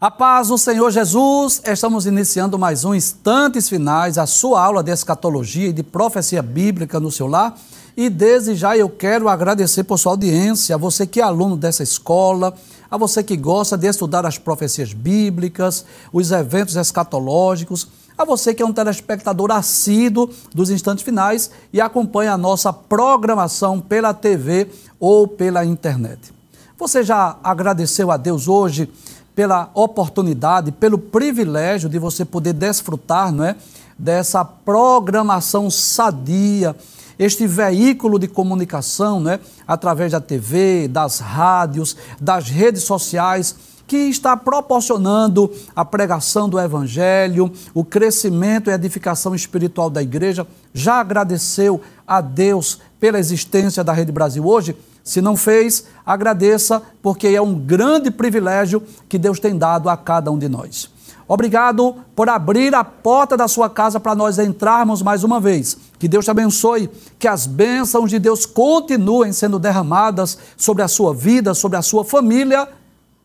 A paz do Senhor Jesus, estamos iniciando mais um Instantes Finais, a sua aula de escatologia e de profecia bíblica no seu lar. E desde já eu quero agradecer por sua audiência, a você que é aluno dessa escola, a você que gosta de estudar as profecias bíblicas, os eventos escatológicos, a você que é um telespectador assíduo dos Instantes Finais e acompanha a nossa programação pela TV ou pela internet. Você já agradeceu a Deus hoje pela oportunidade, pelo privilégio de você poder desfrutar, não é, dessa programação sadia, este veículo de comunicação, não é, através da TV, das rádios, das redes sociais, que está proporcionando a pregação do Evangelho, o crescimento e edificação espiritual da igreja. Já agradeceu a Deus pela existência da Rede Brasil hoje? Se não fez, agradeça, porque é um grande privilégio que Deus tem dado a cada um de nós. Obrigado por abrir a porta da sua casa para nós entrarmos mais uma vez. Que Deus te abençoe, que as bênçãos de Deus continuem sendo derramadas sobre a sua vida, sobre a sua família.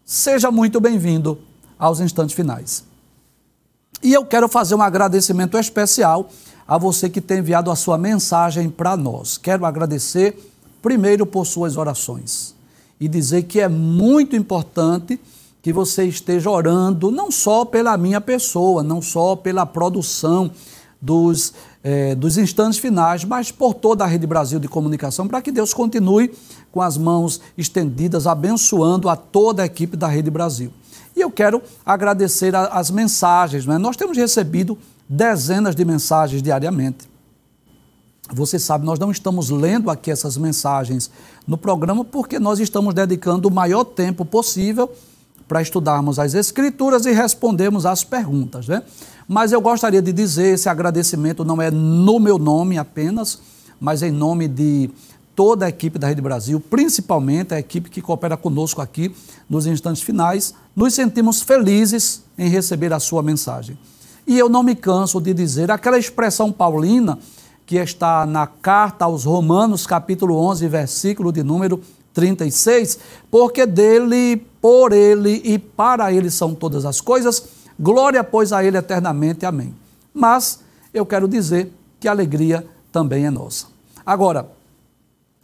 Seja muito bem-vindo aos Instantes Finais. E eu quero fazer um agradecimento especial a você que tem enviado a sua mensagem para nós. Quero agradecer primeiro por suas orações e dizer que é muito importante que você esteja orando não só pela minha pessoa, não só pela produção dos Instantes Finais, mas por toda a Rede Brasil de Comunicação, para que Deus continue com as mãos estendidas, abençoando a toda a equipe da Rede Brasil. E eu quero agradecer as mensagens, né? Nós temos recebido dezenas de mensagens diariamente. Você sabe, nós não estamos lendo aqui essas mensagens no programa porque nós estamos dedicando o maior tempo possível para estudarmos as Escrituras e respondermos às perguntas, né? Mas eu gostaria de dizer, esse agradecimento não é no meu nome apenas, mas em nome de toda a equipe da Rede Brasil, principalmente a equipe que coopera conosco aqui nos Instantes Finais. Nos sentimos felizes em receber a sua mensagem. E eu não me canso de dizer aquela expressão paulina que está na carta aos Romanos, capítulo 11, versículo de número 36, porque dele, por ele e para ele são todas as coisas, glória, pois, a ele eternamente, amém. Mas eu quero dizer que a alegria também é nossa. Agora,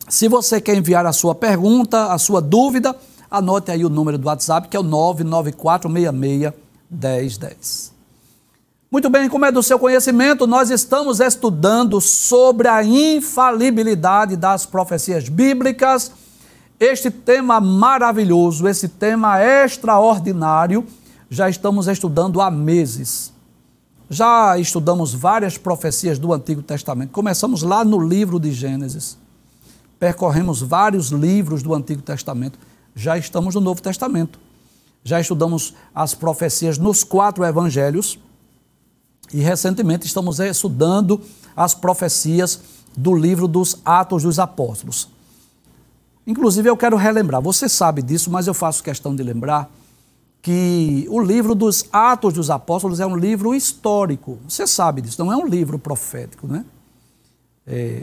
se você quer enviar a sua pergunta, a sua dúvida, anote aí o número do WhatsApp, que é o 994661010. Muito bem, como é do seu conhecimento, nós estamos estudando sobre a infalibilidade das profecias bíblicas. Este tema maravilhoso, esse tema extraordinário, já estamos estudando há meses. Já estudamos várias profecias do Antigo Testamento. Começamos lá no livro de Gênesis. Percorremos vários livros do Antigo Testamento. Já estamos no Novo Testamento. Já estudamos as profecias nos 4 evangelhos. E recentemente estamos estudando as profecias do livro dos Atos dos Apóstolos. Inclusive eu quero relembrar, você sabe disso, mas eu faço questão de lembrar que o livro dos Atos dos Apóstolos é um livro histórico. Você sabe disso, não é um livro profético, né?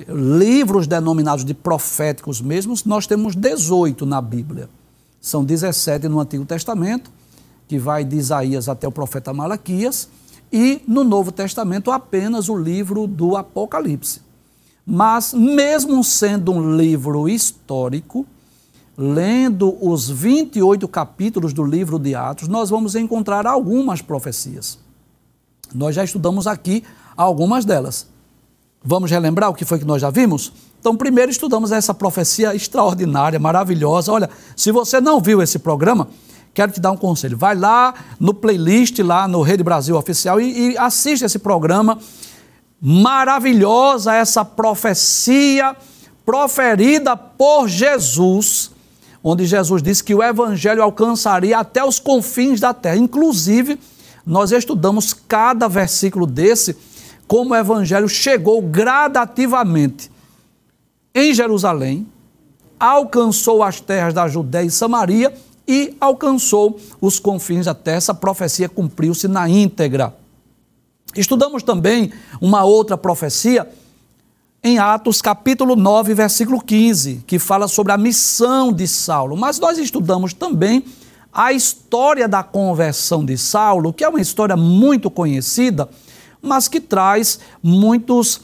Livros denominados de proféticos mesmos, nós temos 18 na Bíblia. São 17 no Antigo Testamento, que vai de Isaías até o profeta Malaquias, e no Novo Testamento apenas o livro do Apocalipse. Mas mesmo sendo um livro histórico, lendo os 28 capítulos do livro de Atos, nós vamos encontrar algumas profecias. Nós já estudamos aqui algumas delas. Vamos relembrar o que foi que nós já vimos? Então, primeiro estudamos essa profecia extraordinária, maravilhosa. Olha, se você não viu esse programa, quero te dar um conselho. Vai lá no playlist, lá no Rede Brasil Oficial e assiste esse programa. Maravilhosa essa profecia proferida por Jesus, onde Jesus disse que o Evangelho alcançaria até os confins da terra. Inclusive, nós estudamos cada versículo desse, como o Evangelho chegou gradativamente em Jerusalém, alcançou as terras da Judéia e Samaria e alcançou os confins da terra. Essa profecia cumpriu-se na íntegra. Estudamos também uma outra profecia em Atos capítulo 9, versículo 15, que fala sobre a missão de Saulo. Mas nós estudamos também a história da conversão de Saulo, que é uma história muito conhecida, mas que traz muitas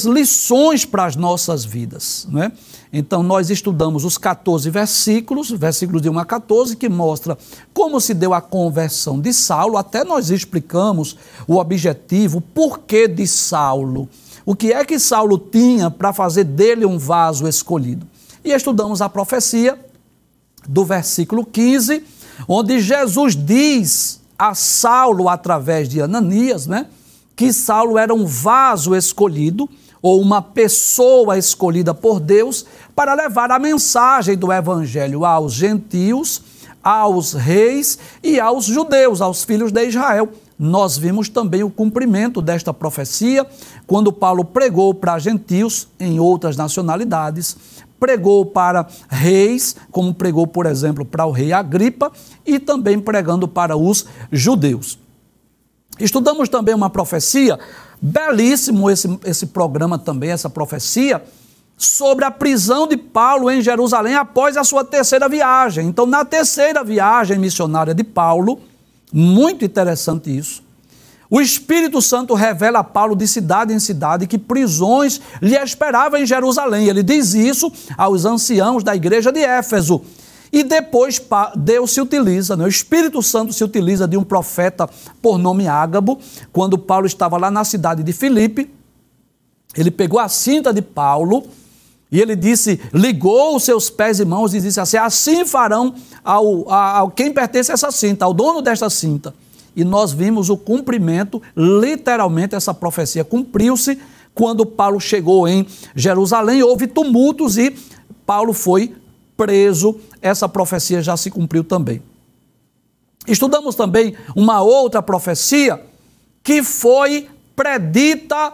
lições para as nossas vidas, né? Então, nós estudamos os 14 versículos de 1 a 14, que mostra como se deu a conversão de Saulo. Até nós explicamos o objetivo, o porquê de Saulo. O que é que Saulo tinha para fazer dele um vaso escolhido. E estudamos a profecia do versículo 15, onde Jesus diz a Saulo, através de Ananias, né, que Saulo era um vaso escolhido, ou uma pessoa escolhida por Deus para levar a mensagem do evangelho aos gentios, aos reis e aos judeus, aos filhos de Israel. Nós vimos também o cumprimento desta profecia quando Paulo pregou para gentios em outras nacionalidades, pregou para reis, como pregou, por exemplo, para o rei Agripa, e também pregando para os judeus. Estudamos também uma profecia, belíssimo esse programa também, essa profecia, sobre a prisão de Paulo em Jerusalém após a sua terceira viagem. Então, na terceira viagem missionária de Paulo, muito interessante isso, o Espírito Santo revela a Paulo de cidade em cidade que prisões lhe esperavam em Jerusalém. Ele diz isso aos anciãos da igreja de Éfeso. E depois Deus se utiliza, né? O Espírito Santo se utiliza de um profeta por nome Ágabo. Quando Paulo estava lá na cidade de Filipe, ele pegou a cinta de Paulo e ele disse, ligou os seus pés e mãos e disse assim farão ao quem pertence a essa cinta, ao dono desta cinta. E nós vimos o cumprimento, literalmente essa profecia cumpriu-se quando Paulo chegou em Jerusalém, houve tumultos e Paulo foi preso, essa profecia já se cumpriu também. Estudamos também uma outra profecia que foi predita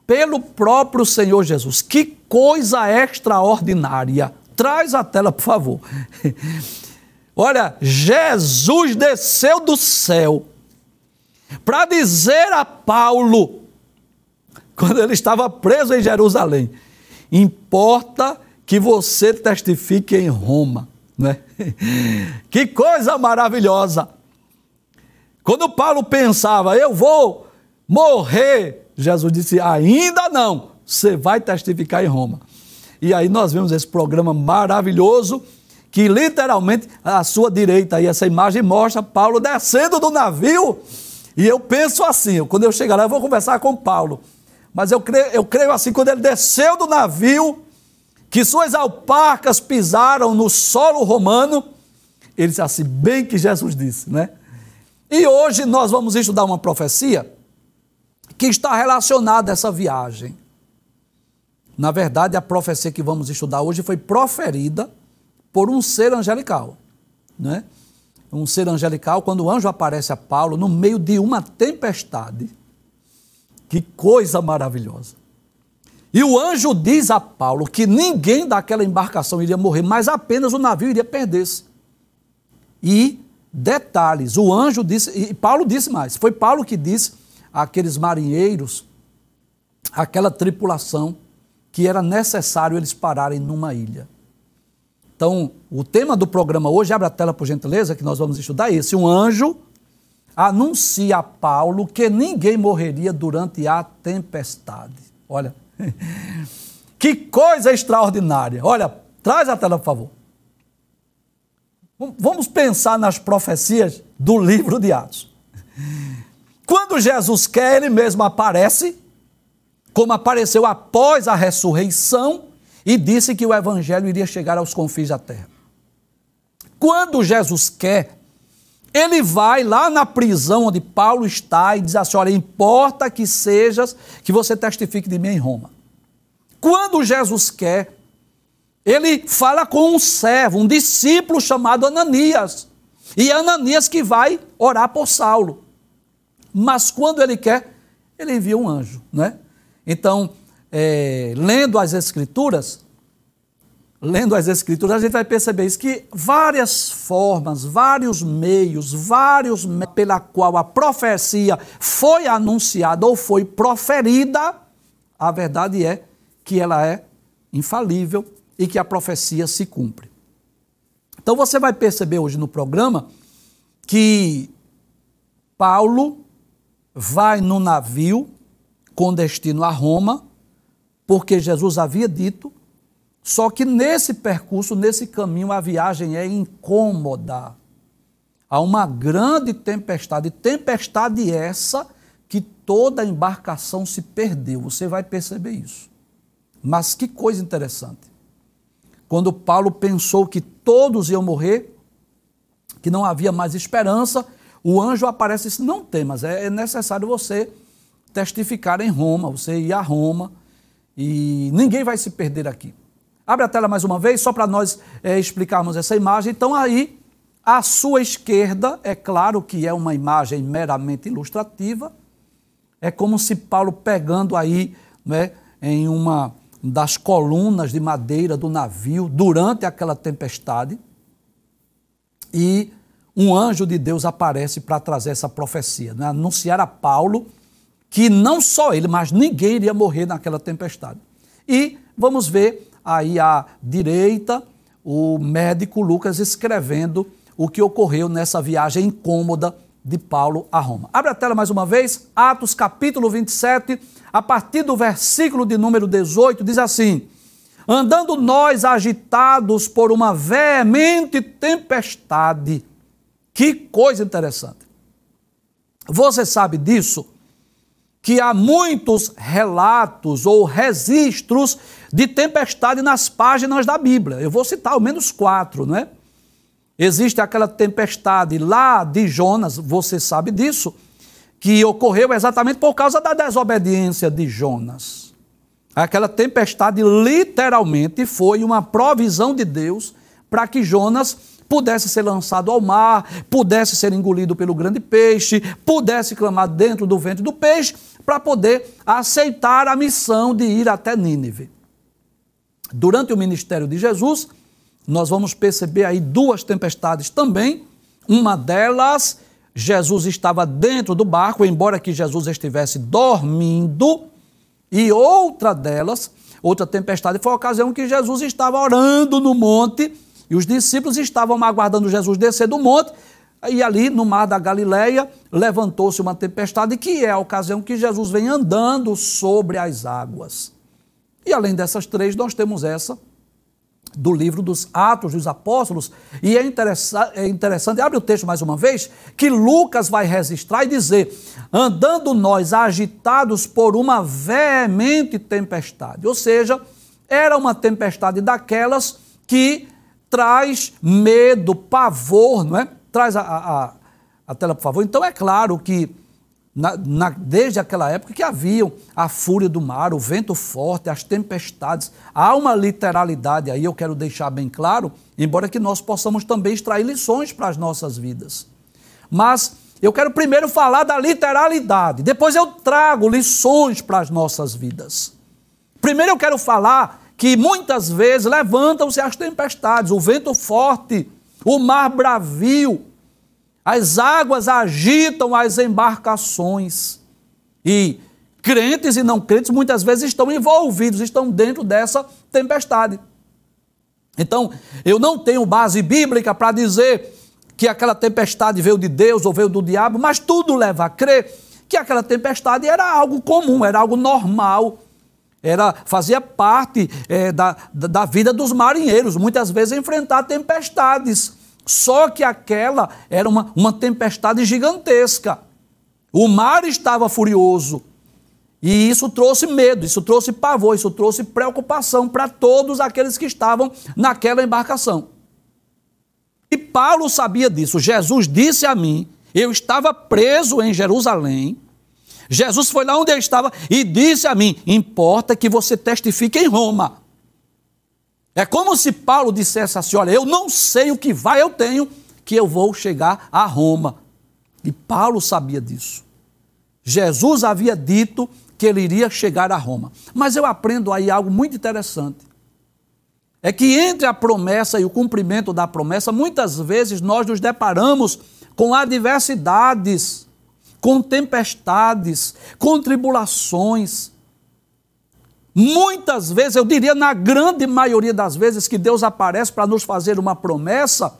pelo próprio Senhor Jesus. Que coisa extraordinária! Traz a tela, por favor. Olha, Jesus desceu do céu para dizer a Paulo, quando ele estava preso em Jerusalém, importa que você testifique em Roma, né? Que coisa maravilhosa! Quando Paulo pensava, eu vou morrer, Jesus disse, ainda não, você vai testificar em Roma. E aí nós vemos esse programa maravilhoso, que literalmente, à sua direita, aí essa imagem mostra Paulo descendo do navio, e eu penso assim, quando eu chegar lá, eu vou conversar com Paulo, mas eu creio assim, quando ele desceu do navio, que suas alparcas pisaram no solo romano, ele disse assim, bem que Jesus disse, né? E hoje nós vamos estudar uma profecia que está relacionada a essa viagem. Na verdade, a profecia que vamos estudar hoje foi proferida por um ser angelical, né? Um ser angelical, quando o anjo aparece a Paulo no meio de uma tempestade. Que coisa maravilhosa! E o anjo diz a Paulo que ninguém daquela embarcação iria morrer, mas apenas o navio iria perder-se. E, detalhes, o anjo disse, e Paulo disse mais, foi Paulo que disse àqueles marinheiros, àquela tripulação, que era necessário eles pararem numa ilha. Então, o tema do programa hoje, abre a tela por gentileza, que nós vamos estudar esse. Um anjo anuncia a Paulo que ninguém morreria durante a tempestade. Olha, que coisa extraordinária. Olha, traz a tela, por favor. Vamos pensar nas profecias do livro de Atos. Quando Jesus quer, ele mesmo aparece, como apareceu após a ressurreição, e disse que o evangelho iria chegar aos confins da terra. Quando Jesus quer, ele vai lá na prisão onde Paulo está e diz assim, olha, importa que você testifique de mim em Roma. Quando Jesus quer, ele fala com um servo, um discípulo chamado Ananias. E é Ananias que vai orar por Saulo. Mas quando ele quer, ele envia um anjo, né? Então, lendo as Escrituras, a gente vai perceber isso, que várias formas, vários meios pela qual a profecia foi anunciada ou foi proferida, a verdade é que ela é infalível e que a profecia se cumpre. Então você vai perceber hoje no programa que Paulo vai no navio com destino a Roma, porque Jesus havia dito, só que nesse percurso, nesse caminho, a viagem é incômoda. Há uma grande tempestade essa que toda a embarcação se perdeu. Você vai perceber isso. Mas que coisa interessante. Quando Paulo pensou que todos iam morrer, que não havia mais esperança, o anjo aparece e disse, não temas, é necessário você testificar em Roma, você ir a Roma e ninguém vai se perder aqui. Abre a tela mais uma vez, só para nós explicarmos essa imagem. Então aí, à sua esquerda, é claro que é uma imagem meramente ilustrativa, é como se Paulo pegando aí, né, em uma das colunas de madeira do navio durante aquela tempestade e um anjo de Deus aparece para trazer essa profecia, né? Anunciar a Paulo que não só ele, mas ninguém iria morrer naquela tempestade. E vamos ver aí à direita o médico Lucas escrevendo o que ocorreu nessa viagem incômoda de Paulo a Roma. Abre a tela mais uma vez, Atos capítulo 27, a partir do versículo de número 18, diz assim, andando nós agitados por uma veemente tempestade. Que coisa interessante. Você sabe disso? Que há muitos relatos ou registros de tempestade nas páginas da Bíblia. Eu vou citar ao menos 4, não é? Existe aquela tempestade lá de Jonas, você sabe disso, que ocorreu exatamente por causa da desobediência de Jonas. Aquela tempestade literalmente foi uma provisão de Deus para que Jonas pudesse ser lançado ao mar, pudesse ser engolido pelo grande peixe, pudesse clamar dentro do ventre do peixe, para poder aceitar a missão de ir até Nínive. Durante o ministério de Jesus, nós vamos perceber aí 2 tempestades também. Uma delas, Jesus estava dentro do barco, embora que Jesus estivesse dormindo, e outra delas, outra tempestade, foi a ocasião que Jesus estava orando no monte, e os discípulos estavam aguardando Jesus descer do monte, e ali no mar da Galileia levantou-se uma tempestade, que é a ocasião que Jesus vem andando sobre as águas. E além dessas 3, nós temos essa do livro dos Atos dos Apóstolos, e é interessante, abre o texto mais uma vez, que Lucas vai registrar e dizer, andando nós agitados por uma veemente tempestade, ou seja, era uma tempestade daquelas que traz medo, pavor, não é? Traz a tela, por favor. Então é claro que desde aquela época que haviam a fúria do mar, o vento forte, as tempestades, há uma literalidade aí, eu quero deixar bem claro, embora que nós possamos também extrair lições para as nossas vidas. Mas eu quero primeiro falar da literalidade, depois eu trago lições para as nossas vidas. Primeiro eu quero falar que muitas vezes levantam-se as tempestades, o vento forte, o mar bravio, as águas agitam as embarcações e crentes e não crentes muitas vezes estão envolvidos, estão dentro dessa tempestade. Então, eu não tenho base bíblica para dizer que aquela tempestade veio de Deus ou veio do diabo, mas tudo leva a crer que aquela tempestade era algo comum, era algo normal, fazia parte da vida dos marinheiros, muitas vezes enfrentar tempestades. Só que aquela era uma tempestade gigantesca. O mar estava furioso. E isso trouxe medo, isso trouxe pavor, isso trouxe preocupação para todos aqueles que estavam naquela embarcação. E Paulo sabia disso. Jesus disse a mim, eu estava preso em Jerusalém. Jesus foi lá onde eu estava e disse a mim, importa que você testifique em Roma. É como se Paulo dissesse assim, olha, eu não sei o que vai, eu tenho, que eu vou chegar a Roma. E Paulo sabia disso. Jesus havia dito que ele iria chegar a Roma. Mas eu aprendo aí algo muito interessante. É que entre a promessa e o cumprimento da promessa, muitas vezes nós nos deparamos com adversidades, com tempestades, com tribulações. Muitas vezes, eu diria na grande maioria das vezes que Deus aparece para nos fazer uma promessa,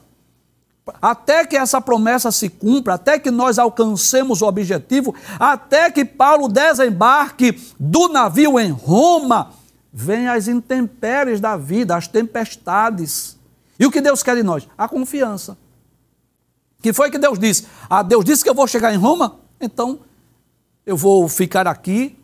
até que essa promessa se cumpra, até que nós alcancemos o objetivo, até que Paulo desembarque do navio em Roma, vem as intempéries da vida, as tempestades. E o que Deus quer de nós? A confiança. Que foi que Deus disse? Deus disse que eu vou chegar em Roma, então eu vou ficar aqui.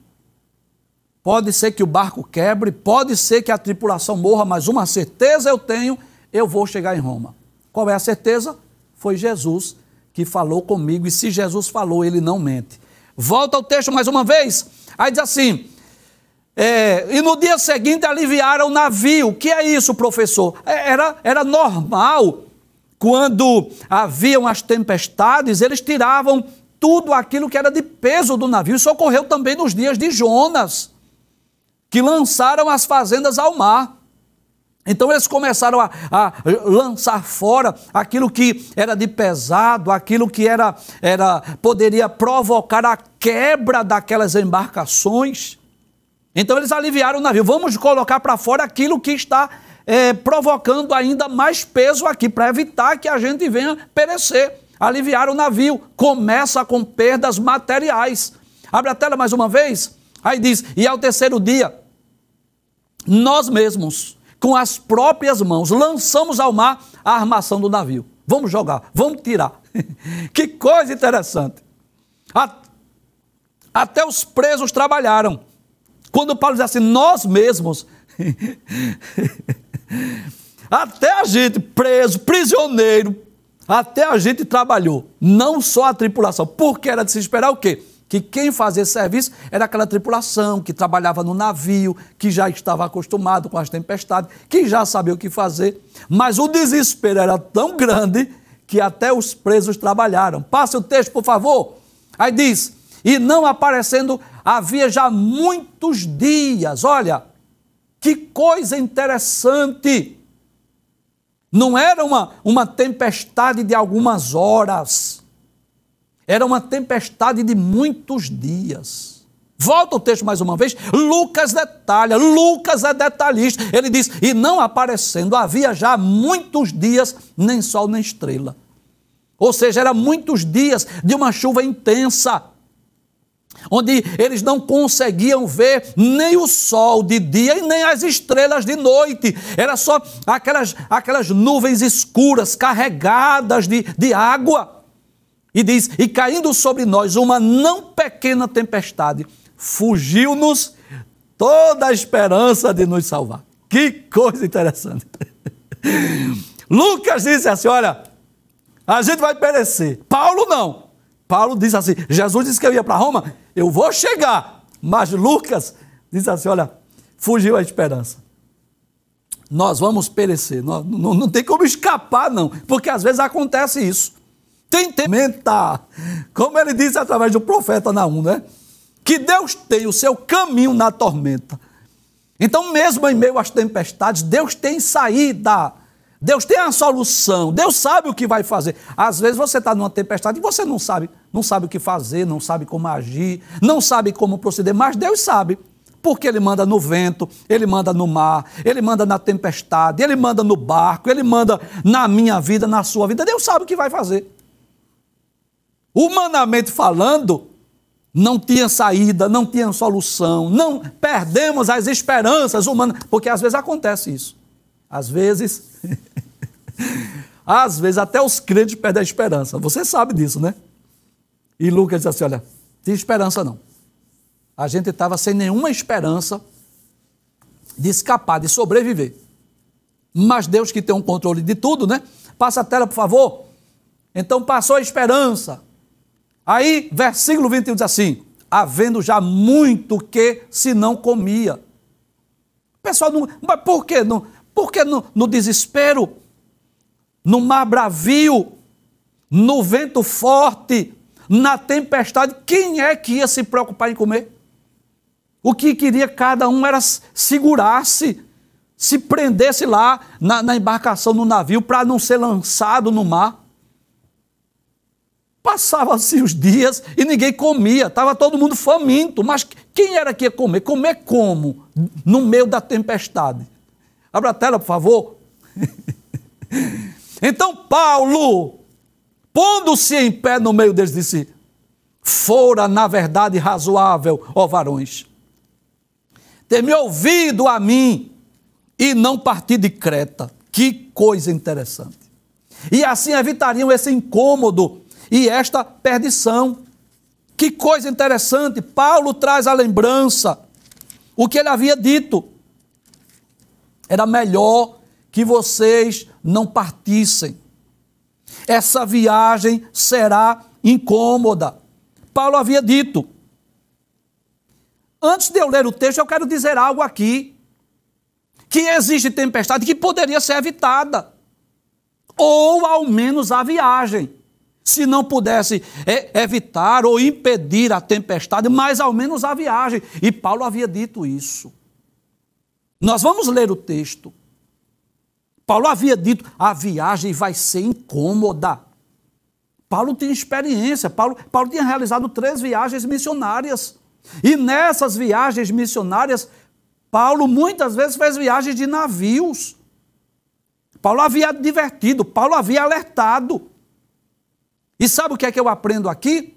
Pode ser que o barco quebre, pode ser que a tripulação morra, mas uma certeza eu tenho, eu vou chegar em Roma. Qual é a certeza? Foi Jesus que falou comigo, e se Jesus falou, ele não mente. Volta ao texto mais uma vez, aí diz assim, e no dia seguinte aliviaram o navio. O que é isso, professor? Era normal, quando haviam as tempestades, eles tiravam tudo aquilo que era de peso do navio. Isso ocorreu também nos dias de Jonas, que lançaram as fazendas ao mar. Então eles começaram a lançar fora aquilo que era de pesado, aquilo que poderia provocar a quebra daquelas embarcações. Então eles aliviaram o navio. Vamos colocar para fora aquilo que está provocando ainda mais peso aqui, para evitar que a gente venha perecer. Aliviaram o navio. Começa com perdas materiais. Abre a tela mais uma vez. Aí diz, e ao terceiro dia, nós mesmos, com as próprias mãos, lançamos ao mar a armação do navio. Vamos jogar, vamos tirar. Que coisa interessante. Até os presos trabalharam. Quando Paulo diz assim, nós mesmos, até a gente preso, prisioneiro, até a gente trabalhou. Não só a tripulação, porque era de se esperar o quê? Que quem fazia esse serviço era aquela tripulação que trabalhava no navio, que já estava acostumado com as tempestades, que já sabia o que fazer. Mas o desespero era tão grande que até os presos trabalharam. Passe o texto, por favor. Aí diz, e não aparecendo havia já muitos dias. Olha, que coisa interessante. Não era uma tempestade de algumas horas. Era uma tempestade de muitos dias. Volta o texto mais uma vez. Lucas detalha, Lucas é detalhista. Ele diz, e não aparecendo havia já muitos dias, nem sol nem estrela. Ou seja, era muitos dias de uma chuva intensa, onde eles não conseguiam ver nem o sol de dia e nem as estrelas de noite. Era só aquelas nuvens escuras, carregadas de água. E diz, e caindo sobre nós uma não pequena tempestade, fugiu-nos toda a esperança de nos salvar. Que coisa interessante. Lucas disse assim, olha, a gente vai perecer. Paulo não. Paulo diz assim, Jesus disse que eu ia para Roma, eu vou chegar. Mas Lucas diz assim, olha, fugiu a esperança. Nós vamos perecer. Não tem como escapar, não. Porque às vezes acontece isso. Tem tormenta, como ele disse através do profeta Naum, né? Que Deus tem o seu caminho na tormenta. Então, mesmo em meio às tempestades, Deus tem saída, Deus tem a solução, Deus sabe o que vai fazer. Às vezes você está numa tempestade e você não sabe o que fazer, não sabe como agir, não sabe como proceder, mas Deus sabe. Porque Ele manda no vento, Ele manda no mar, Ele manda na tempestade, Ele manda no barco, Ele manda na minha vida, na sua vida. Deus sabe o que vai fazer. Humanamente falando, não tinha saída, não tinha solução, não perdemos as esperanças humanas, porque às vezes acontece isso. Às vezes até os crentes perdem a esperança. Você sabe disso, né? E Lucas diz assim, olha, não tinha esperança não. A gente estava sem nenhuma esperança de escapar, de sobreviver. Mas Deus que tem um controle de tudo, né? Passa a tela, por favor. Então passou a esperança. Aí, versículo 21 diz assim, havendo já muito que se não comia. O pessoal, mas por quê? Porque no desespero, no mar bravio, no vento forte, na tempestade, quem é que ia se preocupar em comer? O que queria cada um era segurar-se, se prendesse lá na embarcação, no navio, para não ser lançado no mar. Passavam-se os dias e ninguém comia, estava todo mundo faminto. Mas quem era que ia comer? Comer como? No meio da tempestade. Abra a tela, por favor. Então Paulo, pondo-se em pé no meio deles, disse: fora na verdade razoável, ó varões, ter me ouvido a mim e não partir de Creta. Que coisa interessante. E assim evitariam esse incômodo e esta perdição. Que coisa interessante. Paulo traz a lembrança o que ele havia dito. Era melhor que vocês não partissem. Essa viagem será incômoda. Paulo havia dito. Antes de eu ler o texto, eu quero dizer algo aqui. Que existe tempestade que poderia ser evitada. Ou ao menos a viagem. Se não pudesse evitar ou impedir a tempestade, mas ao menos a viagem. E Paulo havia dito isso. Nós vamos ler o texto. Paulo havia dito: a viagem vai ser incômoda. Paulo tinha experiência. Paulo tinha realizado 3 viagens missionárias. E nessas viagens missionárias, Paulo muitas vezes fez viagens de navios. Paulo havia advertido, Paulo havia alertado. E sabe o que é que eu aprendo aqui?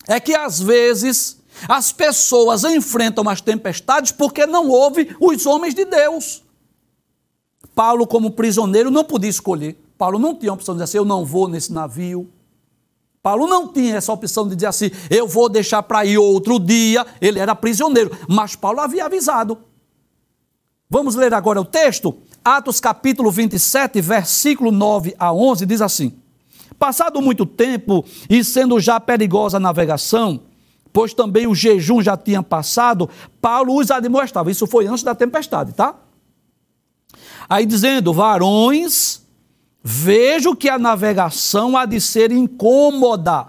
É que às vezes as pessoas enfrentam as tempestades porque não ouvem os homens de Deus. Paulo, como prisioneiro, não podia escolher. Paulo não tinha a opção de dizer assim: eu não vou nesse navio. Paulo não tinha essa opção de dizer assim: eu vou deixar para ir outro dia. Ele era prisioneiro, mas Paulo havia avisado. Vamos ler agora o texto? Atos capítulo 27, versículo 9 a 11, diz assim: passado muito tempo e sendo já perigosa a navegação, pois também o jejum já tinha passado, Paulo os admoestava. Isso foi antes da tempestade, tá? Aí dizendo: varões, vejo que a navegação há de ser incômoda.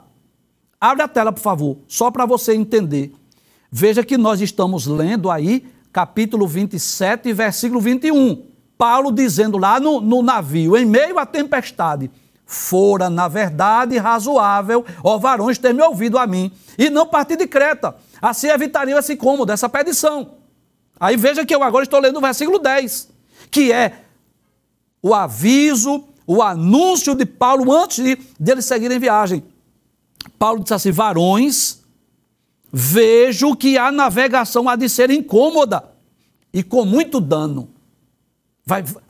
Abre a tela, por favor, só para você entender. Veja que nós estamos lendo aí capítulo 27, versículo 21. Paulo dizendo lá no navio, em meio à tempestade: fora, na verdade, razoável, ó varões, ter me ouvido a mim, e não partir de Creta. Assim evitariam esse incômodo, essa perdição. Aí veja que eu agora estou lendo o versículo 10, que é o aviso, o anúncio de Paulo antes de eles seguirem viagem. Paulo disse assim: varões, vejo que a navegação há de ser incômoda e com muito dano.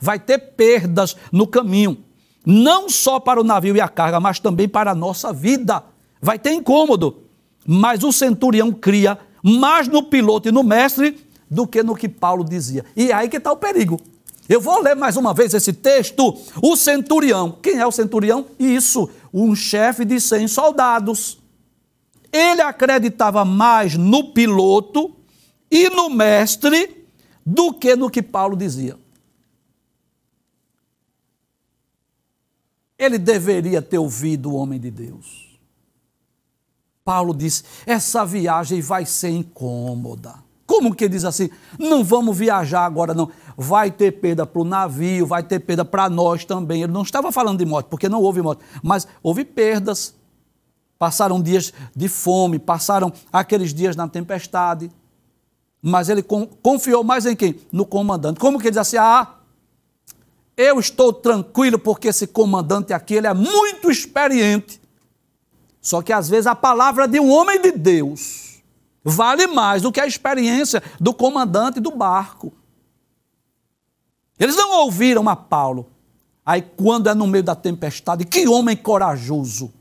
Vai ter perdas no caminho, não só para o navio e a carga, mas também para a nossa vida. Vai ter incômodo, mas o centurião cria mais no piloto e no mestre do que no que Paulo dizia. E aí que está o perigo. Eu vou ler mais uma vez esse texto. O centurião, quem é o centurião? Isso, um chefe de 100 soldados. Ele acreditava mais no piloto e no mestre do que no que Paulo dizia. Ele deveria ter ouvido o homem de Deus. Paulo disse: essa viagem vai ser incômoda. Como que diz assim? Não vamos viajar agora não. Vai ter perda para o navio, vai ter perda para nós também. Ele não estava falando de morte, porque não houve morte, mas houve perdas. Passaram dias de fome, passaram aqueles dias na tempestade. Mas ele confiou mais em quem? No comandante. Como que ele diz assim: eu estou tranquilo porque esse comandante aqui, ele é muito experiente. Só que às vezes a palavra de um homem de Deus vale mais do que a experiência do comandante do barco. Eles não ouviram a Paulo. Aí quando é no meio da tempestade, que homem corajoso,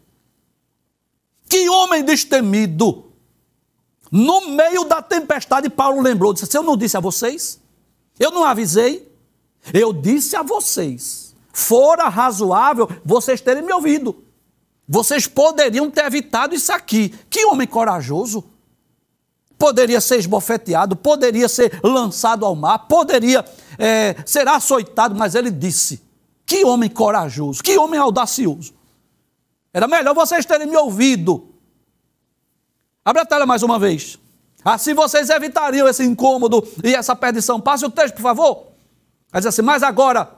que homem destemido. No meio da tempestade, Paulo lembrou, disse: eu não disse a vocês? Eu não avisei? Eu disse a vocês, fora razoável vocês terem me ouvido. Vocês poderiam ter evitado isso aqui. Que homem corajoso. Poderia ser esbofeteado, poderia ser lançado ao mar, poderia ser açoitado, mas ele disse: que homem corajoso, que homem audacioso. Era melhor vocês terem me ouvido. Abre a tela mais uma vez. Assim vocês evitariam esse incômodo e essa perdição. Passe o texto, por favor. Vai dizer assim: mas agora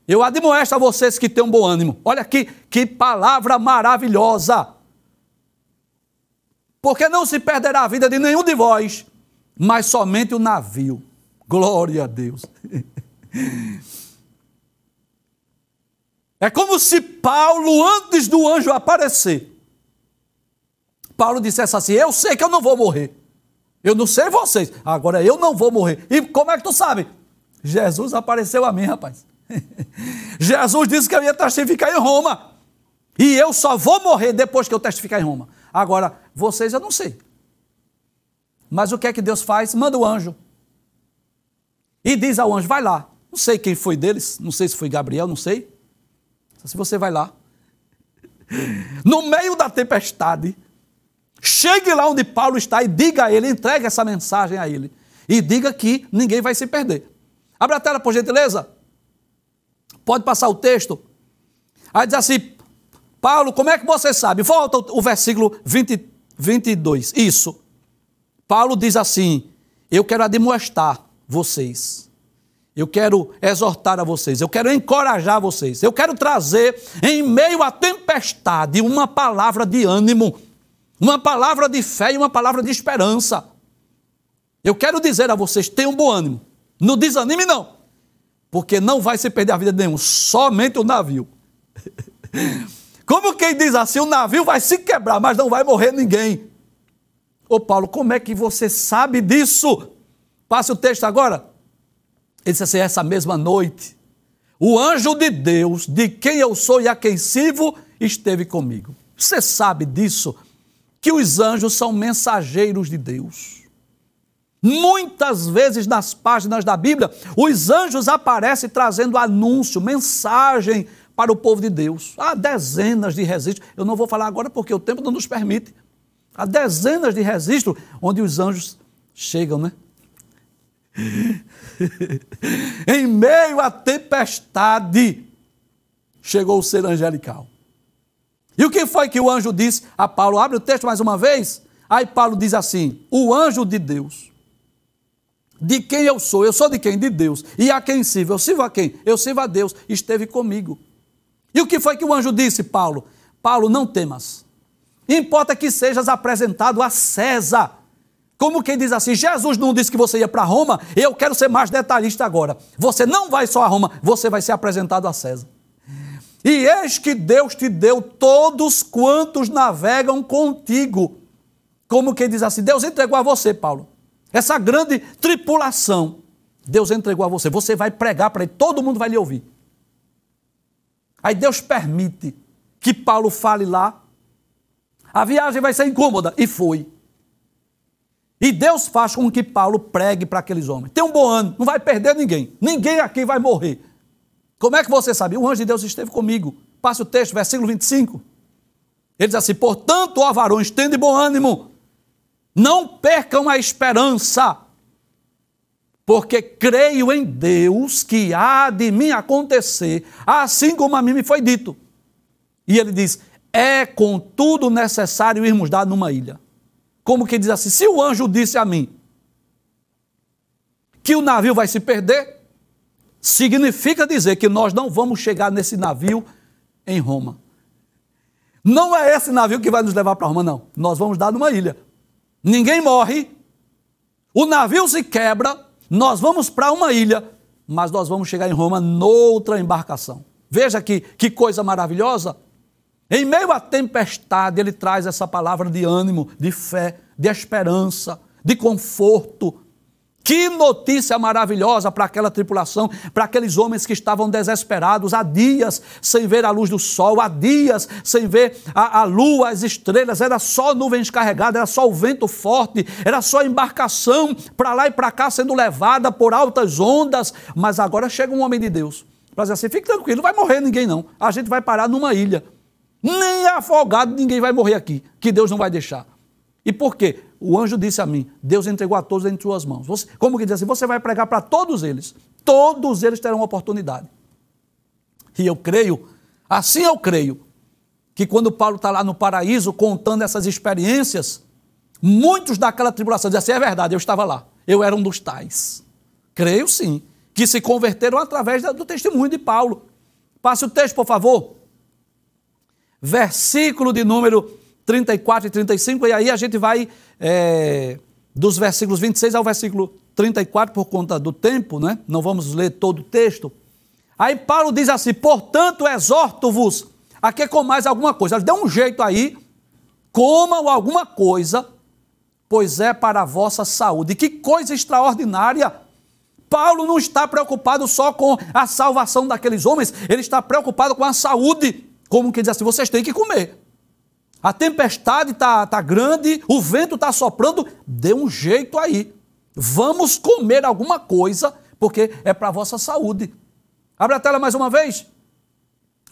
eu admoesto a vocês que têm um bom ânimo. Olha aqui, que palavra maravilhosa. porque não se perderá a vida de nenhum de vós, mas somente o navio. Glória a Deus. É como se Paulo, antes do anjo aparecer, Paulo dissesse assim: eu sei que eu não vou morrer. Eu não sei vocês, agora eu não vou morrer. E como é que tu sabe? Jesus apareceu a mim, rapaz. Jesus disse que eu ia testificar em Roma. E eu só vou morrer depois que eu testificar em Roma. Agora, vocês eu não sei. Mas o que é que Deus faz? Manda o anjo. E diz ao anjo: vai lá. Não sei quem foi deles, não sei se foi Gabriel, não sei. Se você vai lá, no meio da tempestade, chegue lá onde Paulo está e diga a ele, entregue essa mensagem a ele. E diga que ninguém vai se perder. Abre a tela, por gentileza. Pode passar o texto. Aí diz assim: Paulo, como é que você sabe? Volta o versículo 22. Isso. Paulo diz assim: eu quero admoestar vocês. Eu quero exortar a vocês. Eu quero encorajar vocês. Eu quero trazer, em meio à tempestade, uma palavra de ânimo, uma palavra de fé e uma palavra de esperança. Eu quero dizer a vocês: tenham bom ânimo. Não desanime, não. Porque não vai se perder a vida de nenhum. Somente o navio. Como quem diz assim: o navio vai se quebrar, mas não vai morrer ninguém. Ô Paulo, como é que você sabe disso? Passe o texto agora. Ele disse assim: essa mesma noite, o anjo de Deus, de quem eu sou e a quem sirvo, esteve comigo. Você sabe disso? Que os anjos são mensageiros de Deus. Muitas vezes nas páginas da Bíblia, os anjos aparecem trazendo anúncio, mensagem para o povo de Deus. Há dezenas de registros. Eu não vou falar agora porque o tempo não nos permite. Há dezenas de registros onde os anjos chegam, né? Em meio à tempestade, chegou o ser angelical. E o que foi que o anjo disse a Paulo? Abre o texto mais uma vez. Aí Paulo diz assim: o anjo de Deus, de quem eu sou de quem? De Deus. E a quem sirvo? Eu sirvo a quem? Eu sirvo a Deus, esteve comigo. E o que foi que o anjo disse, Paulo? Paulo, não temas. Importa que sejas apresentado a César. Como quem diz assim: Jesus não disse que você ia para Roma, eu quero ser mais detalhista agora. Você não vai só a Roma, você vai ser apresentado a César. E eis que Deus te deu todos quantos navegam contigo. Como quem diz assim: Deus entregou a você, Paulo, essa grande tripulação. Deus entregou a você. Você vai pregar para ele, todo mundo vai lhe ouvir. Aí Deus permite que Paulo fale lá. A viagem vai ser incômoda. E foi. E Deus faz com que Paulo pregue para aqueles homens. Tem um bom ano, não vai perder ninguém. Ninguém aqui vai morrer. Como é que você sabe? O anjo de Deus esteve comigo. Passe o texto, versículo 25. Ele diz assim: portanto, ó varões, tende bom ânimo. Não percam a esperança. Porque creio em Deus que há de mim acontecer, assim como a mim me foi dito. E ele diz: é contudo necessário irmos dar numa ilha. Como que diz assim: se o anjo disse a mim que o navio vai se perder, significa dizer que nós não vamos chegar nesse navio em Roma. Não é esse navio que vai nos levar para Roma, não. Nós vamos dar numa ilha. Ninguém morre, o navio se quebra, nós vamos para uma ilha, mas nós vamos chegar em Roma noutra embarcação. Veja que coisa maravilhosa. Em meio à tempestade, ele traz essa palavra de ânimo, de fé, de esperança, de conforto. Que notícia maravilhosa para aquela tripulação, para aqueles homens que estavam desesperados, há dias sem ver a luz do sol, há dias sem ver a lua, as estrelas, era só nuvens carregadas, era só o vento forte, era só embarcação para lá e para cá sendo levada por altas ondas. Mas agora chega um homem de Deus para dizer assim: fique tranquilo, não vai morrer ninguém não, a gente vai parar numa ilha. Nem afogado ninguém vai morrer aqui, que Deus não vai deixar. E por quê? O anjo disse a mim: Deus entregou a todos em tuas mãos. Como que diz assim? Você vai pregar para todos eles terão oportunidade. E eu creio, assim eu creio, que quando Paulo está lá no paraíso contando essas experiências, muitos daquela tribulação dizem assim: é verdade, eu estava lá, eu era um dos tais. Creio sim, que se converteram através do testemunho de Paulo. Passe o texto, por favor. Versículo de número 34 e 35, e aí a gente vai dos versículos 26 ao versículo 34 por conta do tempo, né? Não vamos ler todo o texto. Aí Paulo diz assim: portanto, exorto-vos a que comais alguma coisa. Ele deu um jeito aí, comam alguma coisa, pois é para a vossa saúde. Que coisa extraordinária! Paulo não está preocupado só com a salvação daqueles homens, ele está preocupado com a saúde. Como que diz assim: vocês têm que comer. A tempestade está grande, o vento está soprando, dê um jeito aí. Vamos comer alguma coisa, porque é para a vossa saúde. Abre a tela mais uma vez.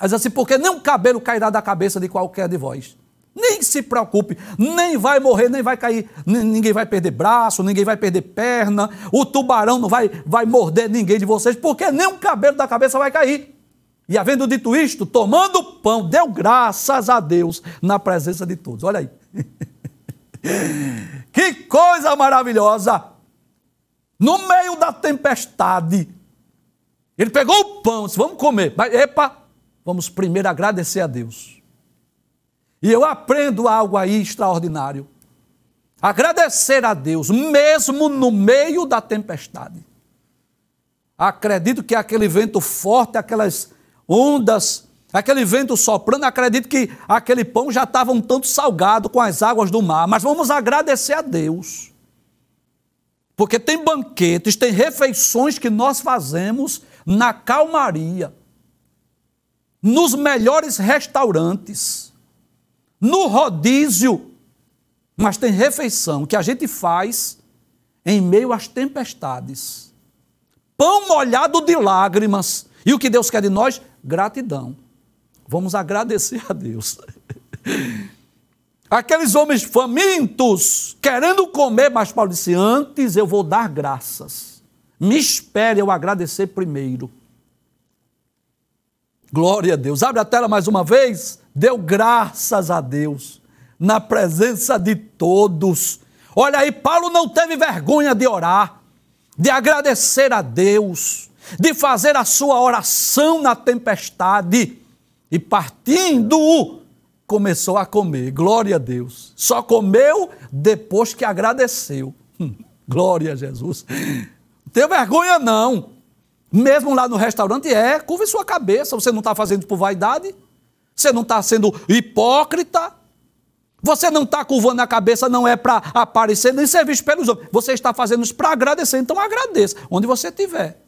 Diz assim: porque nem um cabelo cairá da cabeça de qualquer de vós. Nem se preocupe, nem vai morrer, nem vai cair, ninguém vai perder braço, ninguém vai perder perna, o tubarão não vai morder ninguém de vocês, porque nem um cabelo da cabeça vai cair. E havendo dito isto, tomando o pão, deu graças a Deus na presença de todos. Olha aí. Que coisa maravilhosa! No meio da tempestade, ele pegou o pão, disse: vamos comer. Mas, vamos primeiro agradecer a Deus. E eu aprendo algo aí extraordinário. Agradecer a Deus, mesmo no meio da tempestade. Acredito que aquele vento forte, aquelas ondas, aquele vento soprando, acredito que aquele pão já estava um tanto salgado com as águas do mar. Mas vamos agradecer a Deus. Porque tem banquetes, tem refeições que nós fazemos na calmaria, nos melhores restaurantes, no rodízio, mas tem refeição que a gente faz em meio às tempestades. Pão molhado de lágrimas. E o que Deus quer de nós? Gratidão. Vamos agradecer a Deus. Aqueles homens famintos, querendo comer, mas Paulo disse: antes eu vou dar graças. Me espere eu agradecer primeiro. Glória a Deus. Abre a tela mais uma vez. Deu graças a Deus na presença de todos. Olha aí, Paulo não teve vergonha de orar, de agradecer a Deus, de fazer a sua oração na tempestade. E partindo, começou a comer. Glória a Deus. Só comeu depois que agradeceu. Glória a Jesus. Não tem vergonha não. Mesmo lá no restaurante, curve sua cabeça. Você não está fazendo por vaidade. Você não está sendo hipócrita. Você não está curvando a cabeça, não é para aparecer, nem ser visto pelos outros. Você está fazendo isso para agradecer. Então agradeça, onde você estiver.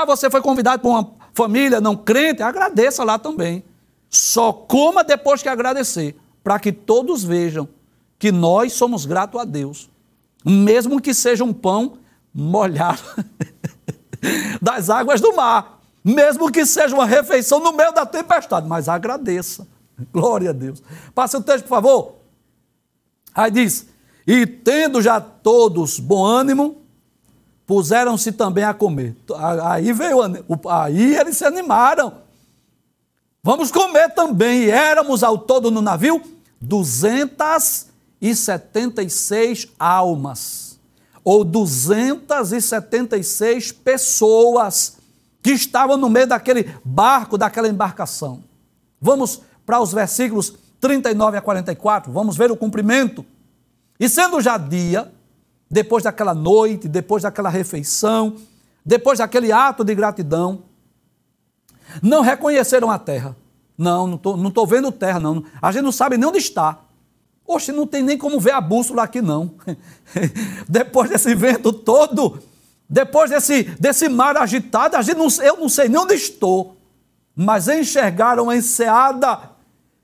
Você foi convidado por uma família não crente, agradeça lá também. Só coma depois que agradecer, para que todos vejam que nós somos gratos a Deus. Mesmo que seja um pão molhado das águas do mar. Mesmo que seja uma refeição no meio da tempestade, mas agradeça. Glória a Deus. Passa o texto, por favor. Aí diz: e tendo já todos bom ânimo, puseram-se também a comer. Aí eles se animaram. Vamos comer também. E éramos ao todo no navio 276 almas, ou 276 pessoas que estavam no meio daquele barco, daquela embarcação. Vamos para os versículos 39 a 44, vamos ver o cumprimento. E sendo já dia, depois daquela noite, depois daquela refeição, depois daquele ato de gratidão, não reconheceram a terra. Não estou vendo terra, não. A gente não sabe nem onde está. Oxe, não tem nem como ver a bússola aqui, não. Depois desse vento todo, depois desse mar agitado, eu não sei nem onde estou. Mas enxergaram a enseada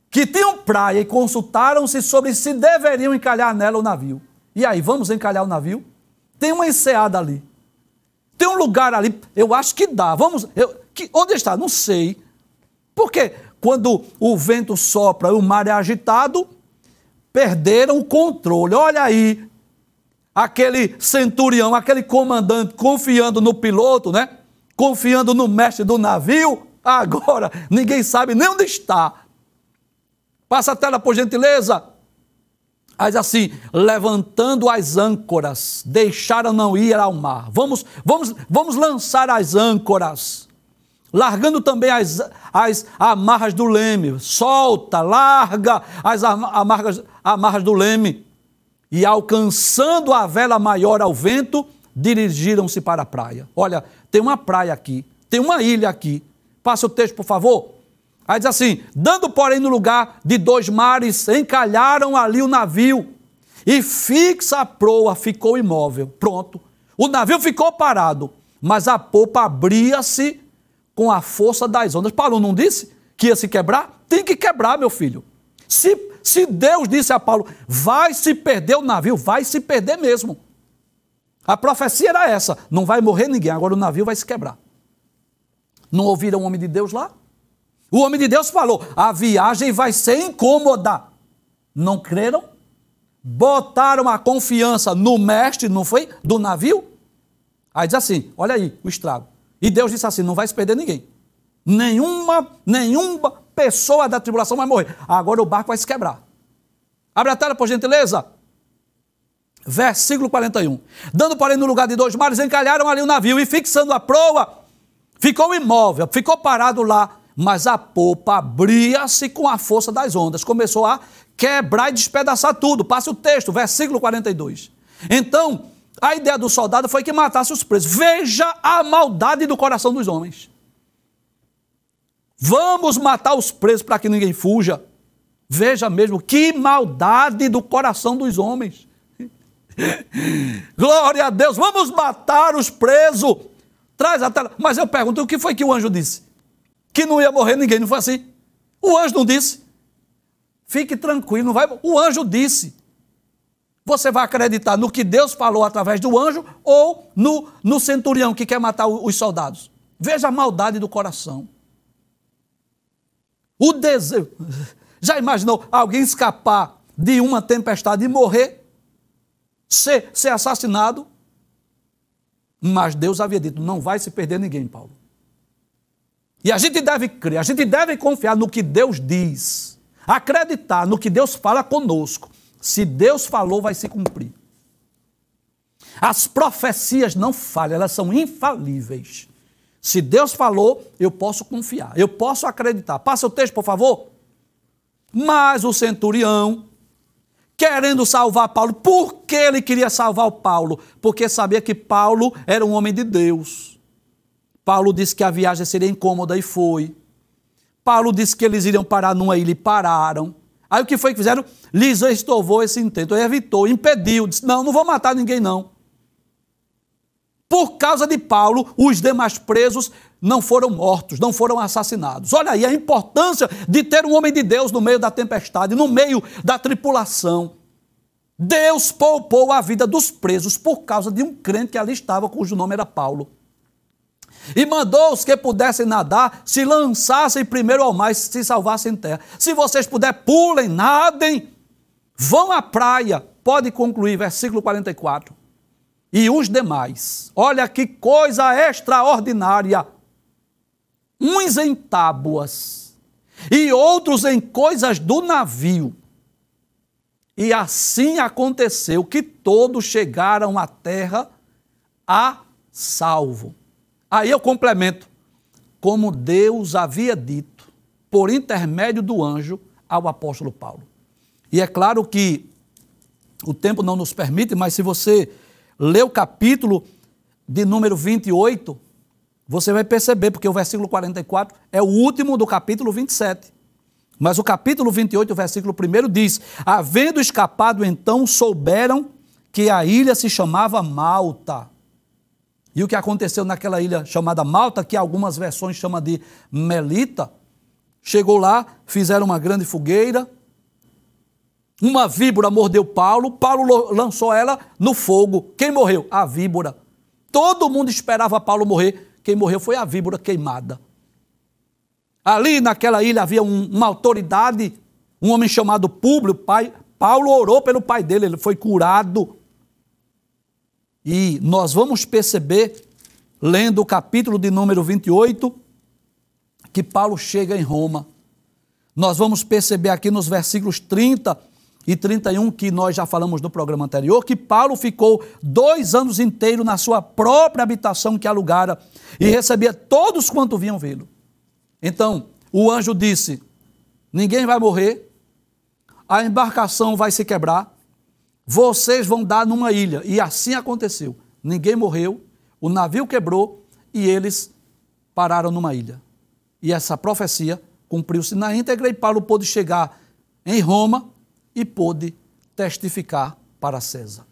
que tinham praia e consultaram-se sobre se deveriam encalhar nela o navio. E aí, vamos encalhar o navio? Tem uma enseada ali. Tem um lugar ali, eu acho que dá. Onde está? Não sei. Porque quando o vento sopra e o mar é agitado, perderam o controle. Olha aí, aquele centurião, aquele comandante confiando no piloto, né? Confiando no mestre do navio. Agora, ninguém sabe nem onde está. Passa a tela, por gentileza. Mas assim, levantando as âncoras, deixaram não ir ao mar. Vamos lançar as âncoras. largando também as amarras do leme. Solta, larga as amarras do leme. E alcançando a vela maior ao vento, dirigiram-se para a praia. Olha, tem uma praia aqui, tem uma ilha aqui. Passa o texto, por favor. Aí diz assim: dando, porém, no lugar de 2 mares, encalharam ali o navio, e fixa a proa ficou imóvel. Pronto. O navio ficou parado, mas a popa abria-se com a força das ondas. Paulo não disse que ia se quebrar? Tem que quebrar, meu filho. Se Deus disse a Paulo, vai se perder o navio, vai se perder mesmo. A profecia era essa, não vai morrer ninguém, agora o navio vai se quebrar. Não ouviram o homem de Deus lá? O homem de Deus falou, a viagem vai ser incômoda. Não creram? Botaram a confiança no mestre, não foi? Do navio? Aí diz assim, olha aí o estrago. E Deus disse assim, não vai se perder ninguém. Nenhuma pessoa da tribulação vai morrer. Agora o barco vai se quebrar. Abre a tela, por gentileza. Versículo 41. Dando, porém, no lugar de 2 mares, encalharam ali o navio e fixando a proa, ficou imóvel, ficou parado lá, mas a popa abria-se com a força das ondas. Começou a quebrar e despedaçar tudo. Passe o texto, versículo 42. Então, a ideia do soldado foi que matasse os presos. Veja a maldade do coração dos homens. Vamos matar os presos para que ninguém fuja. Veja mesmo que maldade do coração dos homens. Glória a Deus, vamos matar os presos. Traz a tela. Mas eu pergunto, o que foi que o anjo disse? Que não ia morrer ninguém, não foi assim? O anjo não disse. Fique tranquilo, não vai. O anjo disse. Você vai acreditar no que Deus falou através do anjo ou no centurião que quer matar os soldados? Veja a maldade do coração. O desejo. Já imaginou alguém escapar de uma tempestade e morrer? Ser assassinado? Mas Deus havia dito, não vai se perder ninguém, Paulo. E a gente deve crer, a gente deve confiar no que Deus diz. Acreditar no que Deus fala conosco. Se Deus falou, vai se cumprir. As profecias não falham, elas são infalíveis. Se Deus falou, eu posso confiar, eu posso acreditar. Passa o texto, por favor. Mas o centurião, querendo salvar Paulo, por que ele queria salvar o Paulo? Porque sabia que Paulo era um homem de Deus. Paulo disse que a viagem seria incômoda e foi. Paulo disse que eles iriam parar numa ilha e pararam. Aí o que foi que fizeram? Lhes estorvou esse intento, evitou, impediu, disse, não vou matar ninguém não. Por causa de Paulo, os demais presos não foram mortos, não foram assassinados. Olha aí a importância de ter um homem de Deus no meio da tempestade, no meio da tripulação. Deus poupou a vida dos presos por causa de um crente que ali estava, cujo nome era Paulo. E mandou os que pudessem nadar, se lançassem primeiro ao mar e se salvassem em terra. Se vocês puderem, pulem, nadem, vão à praia. Pode concluir, versículo 44. E os demais, olha que coisa extraordinária, uns em tábuas e outros em coisas do navio. E assim aconteceu que todos chegaram à terra a salvo. Aí eu complemento, como Deus havia dito, por intermédio do anjo, ao apóstolo Paulo. E é claro que o tempo não nos permite, mas se você ler o capítulo de número 28, você vai perceber, porque o versículo 44 é o último do capítulo 27. Mas o capítulo 28, o versículo 1 diz, havendo escapado então, souberam que a ilha se chamava Malta. E o que aconteceu naquela ilha chamada Malta, que algumas versões chamam de Melita, chegou lá, fizeram uma grande fogueira, uma víbora mordeu Paulo, Paulo lançou ela no fogo. Quem morreu? A víbora. Todo mundo esperava Paulo morrer, quem morreu foi a víbora queimada. Ali naquela ilha havia uma autoridade, um homem chamado Públio, Paulo orou pelo pai dele, ele foi curado. E nós vamos perceber, lendo o capítulo de número 28, que Paulo chega em Roma. Nós vamos perceber aqui nos versículos 30 e 31, que nós já falamos no programa anterior, que Paulo ficou 2 anos inteiros na sua própria habitação que alugara e recebia todos quanto vinham vê-lo. Então, o anjo disse, ninguém vai morrer, a embarcação vai se quebrar, vocês vão dar numa ilha. E assim aconteceu. Ninguém morreu, o navio quebrou e eles pararam numa ilha. E essa profecia cumpriu-se na íntegra e Paulo pôde chegar em Roma e pôde testificar para César.